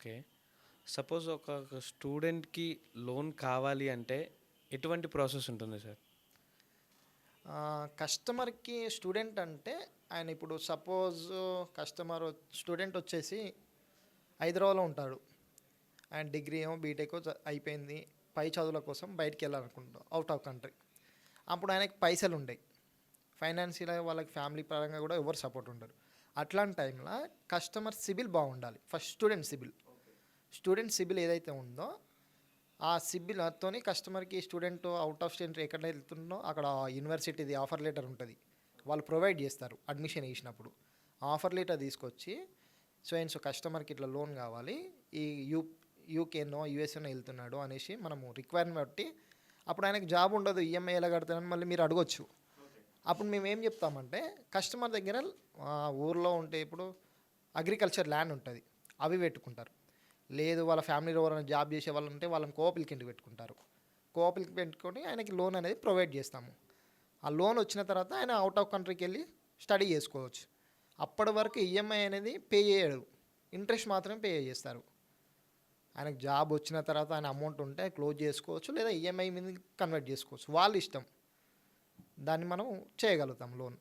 Okay. Suppose ఒక స్టూడెంట్‌కి loan కావాలి అంటే ఎటువంటి ప్రాసెస్ ఉంటుంది సార్? కస్టమర్‌కి స్టూడెంట్ అంటే ఆయన ఇప్పుడు సపోజ్ స్టూడెంట్ వచ్చేసి హైదరాబాద్‌లో ఉంటాడు. ఆయన డిగ్రీ ఏమో బీటెకో అయిపోయింది. పై చదువుల కోసం బయటికెళ్ళాలనుకుంటాడు ఔట్ ఆఫ్ కంట్రీ. అప్పుడు ఆయనకి పైసలుండయి. ఫైనాన్షియల్‌గా వాళ్ళకి ఫ్యామిలీ పరంగా కూడా ఎవరు సపోర్ట్ ఉండరు. అట్లాంటి టైంలో కస్టమర్ సిబిల్ బాగుండాలి. ఫస్ట్ స్టూడెంట్ సిబిల్ ఏదైతే ఉందో ఆ సిబిల్‌తోని కస్టమర్‌కి స్టూడెంట్ అవుట్ ఆఫ్ స్టేట్ ఎక్కడ వెళ్తుండో అక్కడ యూనివర్సిటీది ఆఫర్ లెటర్ ఉంటుంది. వాళ్ళు ప్రొవైడ్ చేస్తారు అడ్మిషన్ ఏసినప్పుడు. ఆఫర్ లెటర్ తీసుకొచ్చి సో అండ్ సో కస్టమర్‌కి ఇట్లా లోన్ కావాలి. ఈ యూకేనో, యూఎస్ఏనో వెళ్తున్నాడు అనేసి మనము రిక్వైర్మెంట్ బట్టి అప్పుడు ఆయనకి జాబ్ ఉండదు. ఈఎంఐ ఎలా కడతారని మళ్ళీ మీరు అడగొచ్చు. అప్పుడు మేము ఏం చెప్తామంటే కస్టమర్ దగ్గర ఊర్లో ఉంటే ఇప్పుడు అగ్రికల్చర్ ల్యాండ్ ఉంటుంది. అవి పెట్టుకుంటారు. లేదు వాళ్ళ ఫ్యామిలీలో ఎవరైనా జాబ్ చేసే వాళ్ళు ఉంటే వాళ్ళని కోఆప్‌ల కింద పెట్టుకుంటారు. కోఆప్‌లకి పెట్టుకొని ఆయనకి లోన్ అనేది ప్రొవైడ్ చేస్తాము. ఆ లోన్ వచ్చిన తర్వాత ఆయన అవుట్ ఆఫ్ కంట్రీకి వెళ్ళి స్టడీ చేసుకోవచ్చు. అప్పటి వరకు ఈఎంఐ అనేది పే చేయడు. ఇంట్రెస్ట్ మాత్రమే పే చేస్తారు. ఆయనకు జాబ్ వచ్చిన తర్వాత ఆయన అమౌంట్ ఉంటే క్లోజ్ చేసుకోవచ్చు, లేదా ఈఎంఐ మీద కన్వర్ట్ చేసుకోవచ్చు. వాళ్ళ ఇష్టం. దాన్ని మనం చేయగలుగుతాం లోన్.